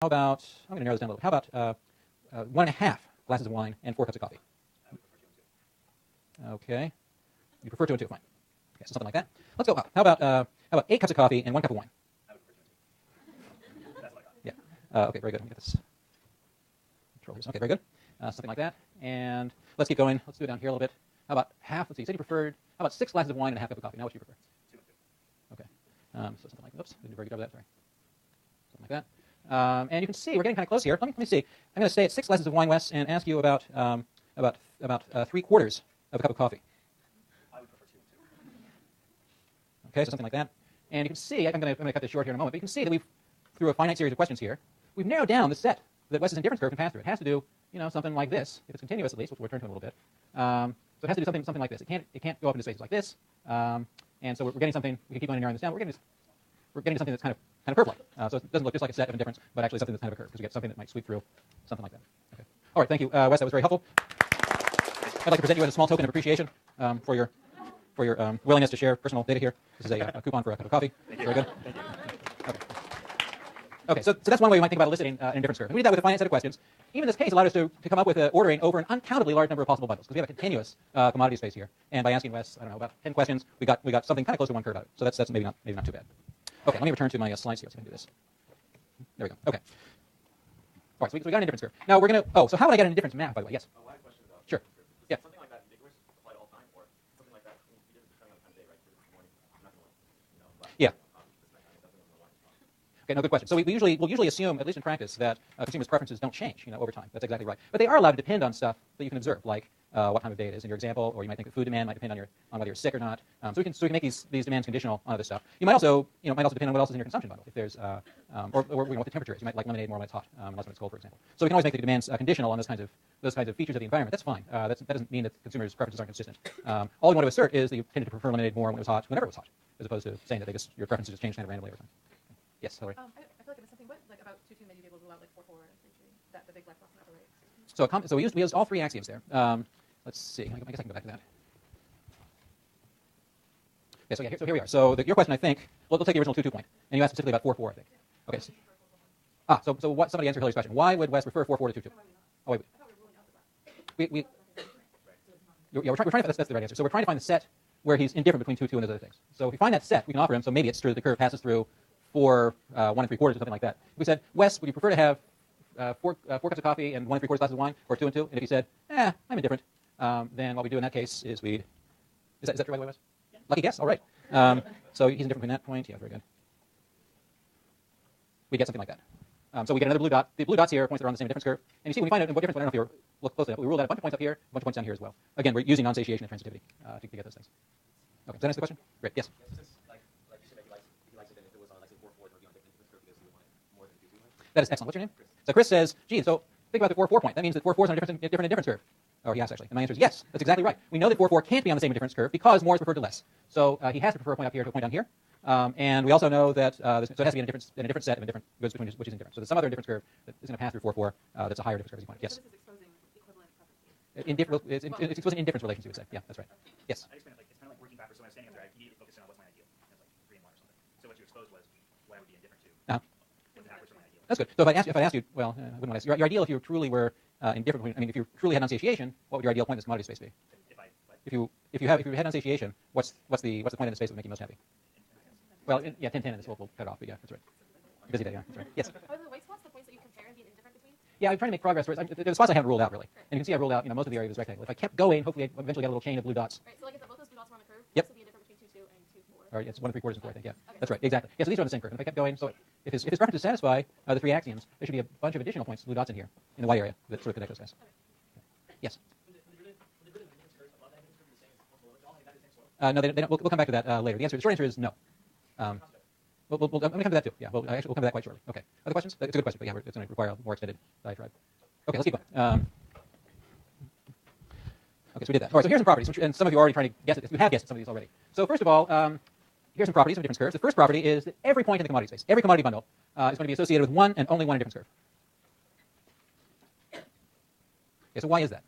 how about, I'm going to narrow this down a little bit. How about 1.5 glasses of wine and 4 cups of coffee? Okay. You prefer 2 and 2, fine. Okay, so something like that. Let's go up. How about 8 cups of coffee and 1 cup of wine? Yeah. Okay, very good. Let me get this. Okay, very good. Something like that. And let's keep going. Let's do it down here a little bit. How about half? Let's see. You said you preferred. How about 6 glasses of wine and a half cup of coffee? Now, what do you prefer? 2 and 2. Okay. So something like. Oops, didn't do a very good job of that. Sorry. Something like that. And you can see we're getting kind of close here. Let me see. I'm going to stay at 6 glasses of wine, Wes, and ask you about 3/4 of a cup of coffee. I would prefer 2 and 2. Okay, so something like that. And you can see, I'm going to cut this short here in a moment, but you can see that we've, through a finite series of questions here, we've narrowed down the set that Wes's indifference curve can pass through. It has to do, something like this. If it's continuous, at least, which we'll return to in a little bit. So it has to do something like this. It can't go up into spaces like this. And so we're getting something. We can keep on narrowing this down. We're getting to something that's kind of curve-like. So it doesn't look just like a set of indifference, but actually something that's kind of a curve, because we get something that might sweep through something like that. Okay. All right. Thank you, Wes. That was very helpful. I'd like to present you as a small token of appreciation for your willingness to share personal data here. This is a coupon for a cup of coffee. Very good. Thank you. Okay, so that's one way we might think about eliciting an indifference curve. And we did that with a finite set of questions. Even this case allowed us to come up with ordering over an uncountably large number of possible bundles, because we have a continuous commodity space here. And by asking Wes, I don't know, about 10 questions, we got something kind of close to one curve out of it. So that's maybe not too bad. Okay, let me return to my slides here so I can do this. There we go. Okay. All right, so we got an indifference curve. Now we're going to, so how would I get an indifference map, by the way? Yes? I have a question about Sure. Yeah. Something like that ambiguous apply to all time, or something like that depending on the time of day, right? Because in the morning, I'm not going to Yeah. this night time, it doesn't know why. Okay, no, good question. So we'll usually assume, at least in practice, that consumers' preferences don't change, over time. That's exactly right. But they are allowed to depend on stuff that you can observe, like what time of day it is in your example, or you might think that food demand might depend on whether you're sick or not. So we can make these demands conditional on other stuff. You might also depend on what else is in your consumption bundle. If there's or what the temperature is. You might like lemonade more when it's hot, and less when it's cold, for example. So we can always make the demands conditional on those kinds of features of the environment. That's fine. That doesn't mean that consumers' preferences aren't consistent. All we want to assert is that you tended to prefer lemonade more when it was hot, whenever it was hot, as opposed to saying that your preferences just changed kind of randomly over time. Yes, Hillary. I feel like it was something like about 2-2 made you be able to rule out like 4-4 and 3-3. That the big black box on the right. So we used all 3 axioms there. Let's see. I guess I can go back to that. Okay, so here we are. So your question, I think, we'll take the original 2-2 point, and you asked specifically about 4-4, I think. Okay. So what? Somebody answer Hillary's question. Why would Wes prefer 4-4 to 2-2? Oh wait. We're trying to find that's the right answer. So we're trying to find the set where he's indifferent between 2-2 and those other things. So if we find that set, we can offer him. So maybe it's true the curve passes through 4 1 3/4 or something like that. If we said, Wes, would you prefer to have 4 cups of coffee and 1 3/4 glasses of wine, or 2 and 2? And if he said, I'm indifferent, then what we do in that case is is that true, by the way, Wes? Yeah. Lucky guess. All right. So he's indifferent from that point. Yeah, very good. We get something like that. So we get another blue dot. The blue dots here are points that are on the same difference curve. And you see when we find out what difference, I don't know if you look closely enough, we ruled out a bunch of points up here, a bunch of points down here as well. Again, we're using non-satiation and transitivity to get those things. Okay, does that answer the question? Great. Yes. Like you said, if he likes it, then if it was on like say 4-4, it would be on the indifference curve because he would want it more than 2-2. That is excellent. What's your name? Chris. So Chris says, gee, so think about the 4-4 point. That means that 4-4 is on a different indifference curve. Or he asked, actually. And my answer is yes. That's exactly right. We know that 4-4 can't be on the same indifference curve because more is preferred to less. So he has to prefer a point up here to a point down here. And we also know that so it has to be in a different set of indifferent goods between which is indifferent. So there's some other indifference curve that is going to pass through 4-4 that's a higher difference curve, as you pointed. Yes. So this is exposing equivalent properties. It's exposing indifference relations, you would say. Yeah, that's right. Yes. I explained it like it's kind of like working backwards. So when I was standing up there, I immediately focused in on what's my ideal. And it's like 3 and 1 or something. So what you exposed was what I would be indifferent to. What's backwards from my ideal. That's good. So if I asked you, well, I wouldn't want to ask your ideal if you truly were indifferent. If you truly had non-satiation, what would your ideal point in this commodity space be? If you had non-satiation, what's the point in the space that would make you most happy? Well, 10-10 in this we'll cut it off, but yeah, that's right. Busy day, yeah, that's right. Yes. Are the white spots the points that you compare and be indifferent between? Yeah, I'm trying to make progress. The spots I haven't ruled out, really. And you can see I've ruled out most of the area of this rectangle. If I kept going, hopefully I'd eventually get a little chain of blue dots. Right, so like if both those blue dots were on the curve, Yep. this would be indifferent between 2-2 and 2-4. Or it's 1 3/4 and 4, I think, yeah. Okay. That's right, exactly. Yeah, so these are on the same curve. And if I kept going, so if his preferences satisfy the 3 axioms, there should be a bunch of additional points, blue dots in here, in the y area, that sort of connect those guys. Okay. Yes? No, they don't. We'll come back to that later. The short answer is no. I'm going to come to that too. Yeah, we'll come to that quite shortly. Okay. Other questions? It's a good question, but yeah, it's going to require a more extended diatribe. Okay, let's keep going. Okay, so we did that. All right, so here's some properties, and some of you are already trying to guess it. You have guessed some of these already. So first of all, here's some properties of difference curves. The first property is that every point in the commodity space, every commodity bundle, is going to be associated with one and only one indifference curve. Okay, so why is that?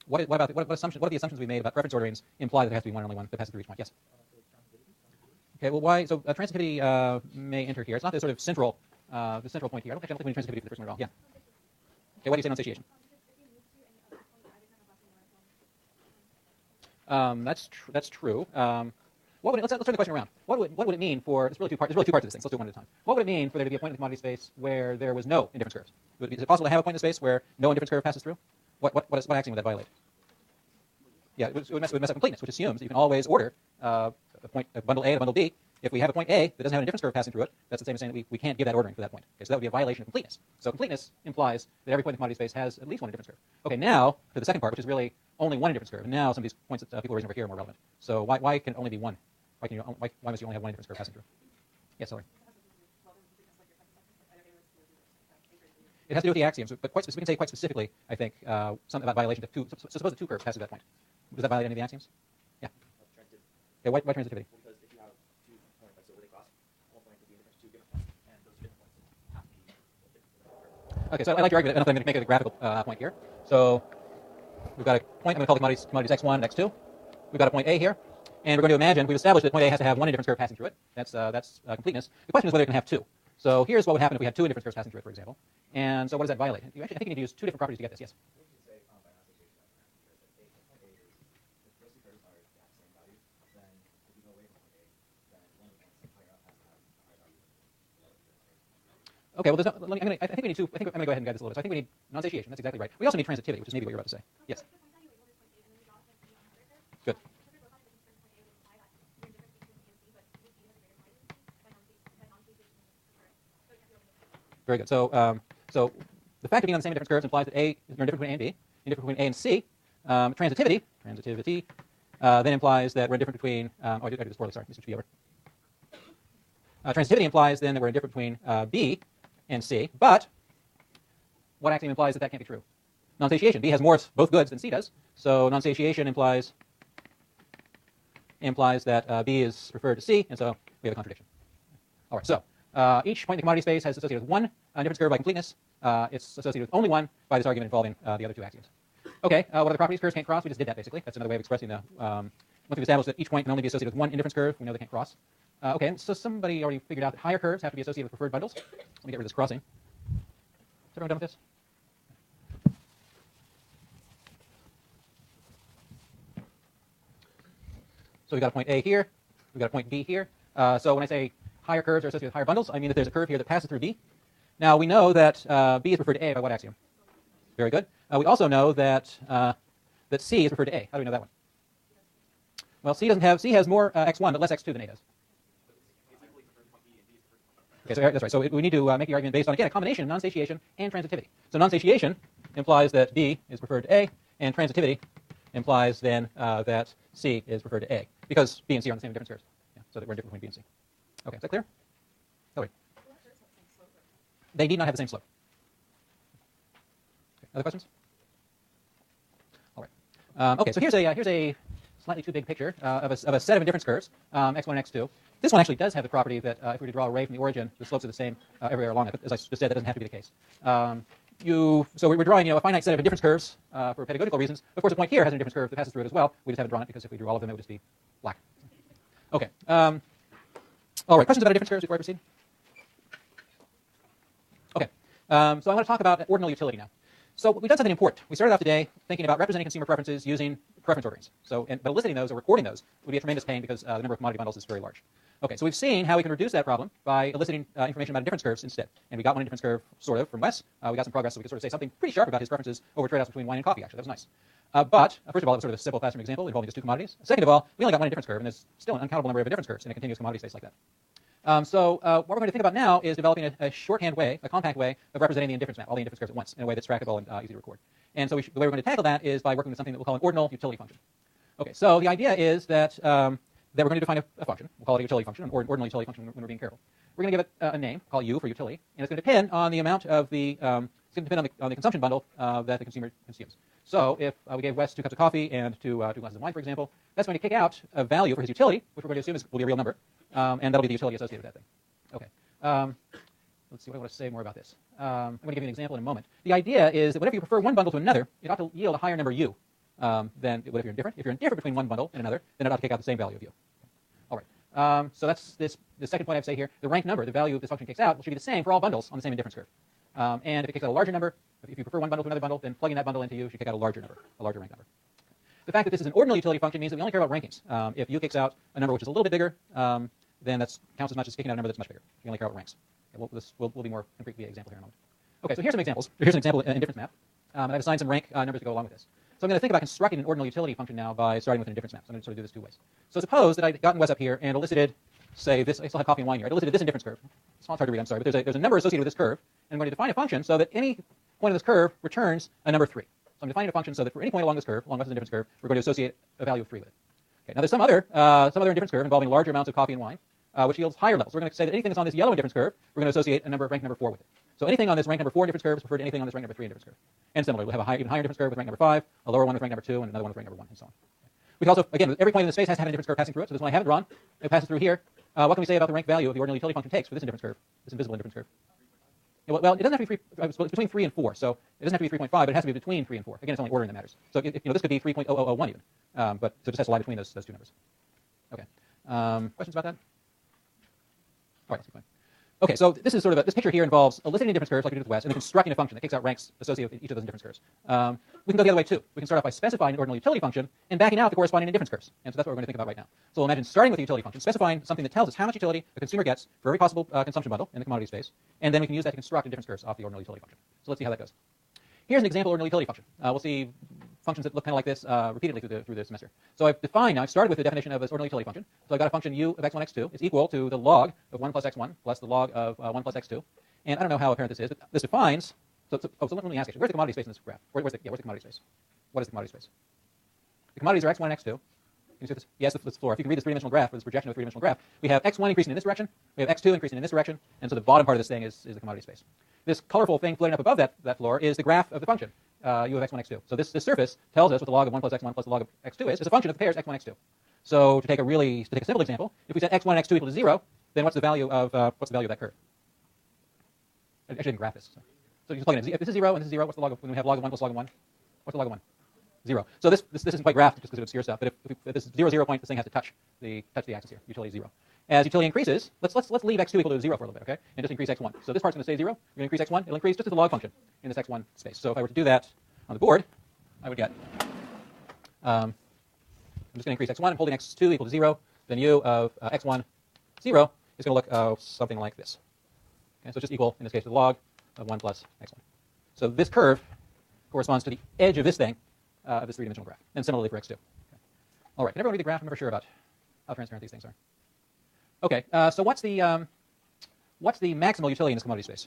What are the assumptions we made about preference orderings imply that there has to be one and only one that passes through each point? Yes. Okay, well, why? So transitivity may enter here. It's not the sort of central the central point here. I don't think we need transitivity for the first one at all. Yeah. Okay, what do you say on satiation? That's true. Let's turn the question around. What would it mean for? There's really two parts to this thing. So let's do it one at a time. What would it mean for there to be a point in the commodity space where there was no indifference curves? Is it possible to have a point in the space where no indifference curve passes through? What axiom would that violate? Yeah, it would mess up completeness, which assumes that you can always order a bundle A and a bundle B. If we have a point A that doesn't have an indifference curve passing through it, that's the same as saying that we can't give that ordering for that point. Okay, so that would be a violation of completeness. So completeness implies that every point in the commodity space has at least one indifference curve. Okay, now to the second part, which is really only one indifference curve. And now some of these points that people are raising over here are more relevant. So why can it only be one? Why must you only have one indifference curve passing through? Yes, sorry. It has to do with the axioms, but we can say quite specifically, I think, something about violation of two. So suppose the two curves pass through that point. Does that violate any of the axioms? Yeah. Okay, why transitivity? Because if you have 2 points, like so where they cross, one point would be indifferent to 2 different points, and those different points have to be different. Okay, so I like your argument, and I'm going to make a graphical point here. So we've got a point. I'm going to call the commodities x1 and x2. We've got a point A here, and we're going to imagine we've established that point A has to have one indifference curve passing through it. That's completeness. The question is whether it can have two. So here's what would happen if we had 2 indifference curves passing through it, for example. And so what does that violate? I think you need to use 2 different properties to get this. Yes. Okay, well, I think we need two. I think I'm going to go ahead and guide this a little bit. So I think we need non-satiation. That's exactly right. We also need transitivity, which is maybe what you're about to say. Yes. Good. Very good. So the fact of being on the same indifference curves implies that A is indifferent between A and B, indifferent between A and C. Transitivity then implies that we're indifferent between. I did this poorly. Sorry, Mr. Over. Transitivity implies then that we're indifferent between B and C, but what axiom implies that can't be true? Non-satiation. B has more both goods than C does, so non-satiation implies that B is referred to C, and so we have a contradiction. All right, so each point in the commodity space has associated with one indifference curve by completeness. It's associated with only one by this argument involving the other two axioms. Okay, what are the properties? Curves can't cross. We just did that, basically. That's another way of expressing the once we've established that each point can only be associated with one indifference curve, we know they can't cross. Okay, so somebody already figured out that higher curves have to be associated with preferred bundles. Let me get rid of this crossing. Is everyone done with this? So we've got a point A here. We've got a point B here. So when I say higher curves are associated with higher bundles, I mean that there's a curve here that passes through B. Now, we know that B is referred to A by what axiom? Very good. We also know that C is referred to A. How do we know that one? Well, C has more x1 but less x2 than A does. Okay, so that's right. So we need to make the argument based on, again, a combination of non-satiation and transitivity. So non-satiation implies that B is referred to A, and transitivity implies then that C is referred to A, because B and C are on the same indifference curves. Yeah, so that we're indifferent between B and C. Okay, is that clear? Oh, wait. They need not have the same slope. Okay, other questions? All right. Okay, so here's a slightly too big picture of a set of indifference curves, x1 and x2. This one actually does have the property that if we were to draw a ray from the origin, the slopes are the same everywhere along it. But as I just said, that doesn't have to be the case. So we're drawing a finite set of indifference curves for pedagogical reasons. Of course, a point here has an indifference curve that passes through it as well. We just haven't drawn it because if we drew all of them, it would just be black. Okay. All right. Questions about indifference curves before I proceed? Okay. So I want to talk about ordinal utility now. So we've done something important. We started off today thinking about representing consumer preferences using preference orderings. But eliciting those or recording those would be a tremendous pain because the number of commodity bundles is very large. Okay, so we've seen how we can reduce that problem by eliciting information about indifference curves instead. And we got one indifference curve, sort of, from Wes. We got some progress, so we could sort of say something pretty sharp about his preferences over trade-offs between wine and coffee, actually. That was nice. But first of all, it was sort of a simple classroom example involving just two commodities. Second of all, we only got one indifference curve, and there's still an uncountable number of indifference curves in a continuous commodity space like that. So what we're going to think about now is developing a shorthand way, a compact way of representing the indifference map, all the indifference curves at once, in a way that's trackable and easy to record. And so the way we're going to tackle that is by working with something that we'll call an ordinal utility function. Okay, so the idea is that we're going to define a function. We'll call it a utility function, an ordinal utility function when we're being careful. We're going to give it a name, call it U for utility, and it's going to depend on the amount of the it's going to depend on the consumption bundle that the consumer consumes. So if we gave Wes 2 cups of coffee and two glasses of wine, for example, that's going to kick out a value for his utility, which we're going to assume will be a real number, and that'll be the utility associated with that thing. Okay. Let's see what I want to say more about this. I'm going to give you an example in a moment. The idea is that whenever you prefer one bundle to another, it ought to yield a higher number U than it would if you're indifferent. If you're indifferent between one bundle and another, then it ought to kick out the same value of U. All right. So that's the second point I'd say here. The rank number, the value this function kicks out, should be the same for all bundles on the same indifference curve. And if it kicks out a larger number, if you prefer one bundle to another bundle, then plugging that bundle into U should kick out a larger number, a larger rank number. The fact that this is an ordinal utility function means that we only care about rankings. If U kicks out a number which is a little bit bigger, then that counts as much as kicking out a number that's much bigger. You only care about ranks. Okay, we'll be more concrete via example here in a moment. Okay, so here's some examples. Here's an example in indifference map. And I've assigned some rank numbers to go along with this. So I'm going to think about constructing an ordinal utility function now by starting with an indifference map. So I'm going to sort of do this two ways. So suppose that I'd gotten Wes up here and elicited, say, this. I still have coffee and wine here. I elicited this indifference curve. It's hard to read, I'm sorry, but there's a number associated with this curve. And I'm going to define a function so that any point of this curve returns a number 3. So I'm defining a function so that for any point along this curve, along Wes's indifference curve, we're going to associate a value of 3 with it. Okay, now there's some other indifference curve involving larger amounts of coffee and wine, which yields higher levels. We're going to say that anything that's on this yellow indifference curve, we're going to associate a number rank number 4 with it. So anything on this rank number 4 indifference curve is referred to anything on this rank number 3 indifference curve. And similarly, we'll have a even higher indifference curve with rank number 5, a lower one with rank number 2, and another one with rank number 1, and so on. We can also, again, every point in the space has to have an indifference curve passing through it. So this one I haven't drawn. It passes through here. What can we say about the rank value of the ordinal utility function takes for this indifference curve, this invisible indifference curve? Yeah, well, it doesn't have to be it's between 3 and 4. So it doesn't have to be 3.5, but it has to be between 3 and 4. Again, it's only ordering that matters. So this could be 3.0001 even. But so it just has to lie between those two numbers. Okay. Questions about that? All right, let's keep going. Okay, so this is sort of this picture here involves eliciting indifference curves like we did with Wes, and then constructing a function that kicks out ranks associated with each of those indifference curves. We can go the other way too. We can start off by specifying an ordinal utility function and backing out the corresponding indifference curves. And so that's what we're going to think about right now. So we'll imagine starting with the utility function, specifying something that tells us how much utility a consumer gets for every possible consumption bundle in the commodity space, and then we can use that to construct indifference curves off the ordinal utility function. So let's see how that goes. Here's an example ordinal utility function. We'll see functions that look kind of like this repeatedly through the semester. So I've started with the definition of this ordinal utility function. So I've got a function u of x1, x2 is equal to the log of 1 plus x1 plus the log of 1 plus x2. And I don't know how apparent this is, but this defines, so let me ask you, where's the commodity space in this graph? Where's the commodity space? What is the commodity space? The commodities are x1 and x2. Can you see this? Yes, this floor. If you can read this three-dimensional graph, or this projection of a three-dimensional graph, we have x1 increasing in this direction, we have x2 increasing in this direction, and so the bottom part of this thing is the commodity space. This colorful thing floating up above that floor is the graph of the function, u of x1, x2. So this surface tells us what the log of 1 plus x1 plus the log of x2 is. It's a function of the pairs x1, x2. So to take a simple example, if we set x1 and x2 equal to 0, then what's the value of that curve? I didn't graph this. So you just plug in. If this is 0 and this is 0, what's the log of when we have log of 1 plus log of 1? What's the log of 1? 0. So this isn't quite graphed just because of obscure stuff. But if this 0, 0 point, this thing has to touch the axis here. Utility 0. As utility increases, let's leave x2 equal to 0 for a little bit, okay? And just increase x1. So this part's going to stay 0. We're going to increase x1. It'll increase just as a log function in this x1 space. So if I were to do that on the board, I would get. I'm just going to increase x1. I'm holding x2 equal to 0. Then u of x1 0 is going to look something like this. Okay, so it's just equal in this case to the log of 1 plus x1. So this curve corresponds to the edge of this thing, of this three-dimensional graph, and similarly for x2. Okay. All right, can everyone read the graph? I'm never sure about how transparent these things are. Okay, so what's the maximal utility in this commodity space?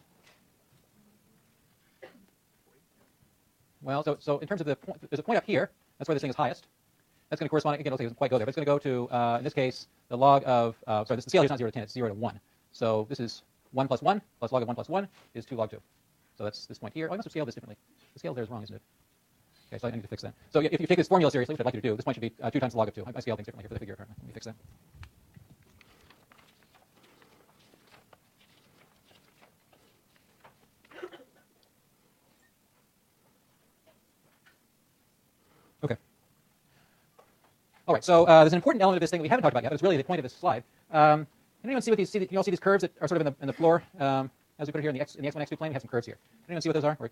Well, so in terms of there's a point up here. That's where this thing is highest. That's going to correspond, again, it doesn't quite go there, but it's going to go to, in this case, the log of, the scale here is not 0 to 10, it's 0 to 1. So this is 1 plus 1 plus log of 1 plus 1 is 2 log 2. So that's this point here. Oh, I must have scaled this differently. The scale there is wrong, isn't it? Okay, so I need to fix that. So if you take this formula seriously, which I'd like you to do, this point should be 2 times the log of 2. I scaled things differently here for the figure, apparently. Let me fix that. Okay. All right, so there's an important element of this thing that we haven't talked about yet, but it's really the point of this slide. Anyone see what these? You all see these curves that are sort of in the floor as we put it here in the x1, x2 plane? We have some curves here. Anyone see what those are? Or,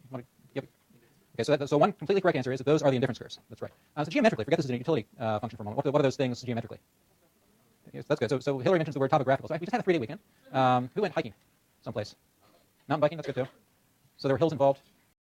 okay, so one completely correct answer is that those are the indifference curves. That's right. So geometrically, forget this is a utility function for a moment. What are those things geometrically? Yes, that's good. So Hillary mentions the word topographical. So we just had a 3-day weekend. Who went hiking someplace? Mountain biking, that's good too. So there were hills involved.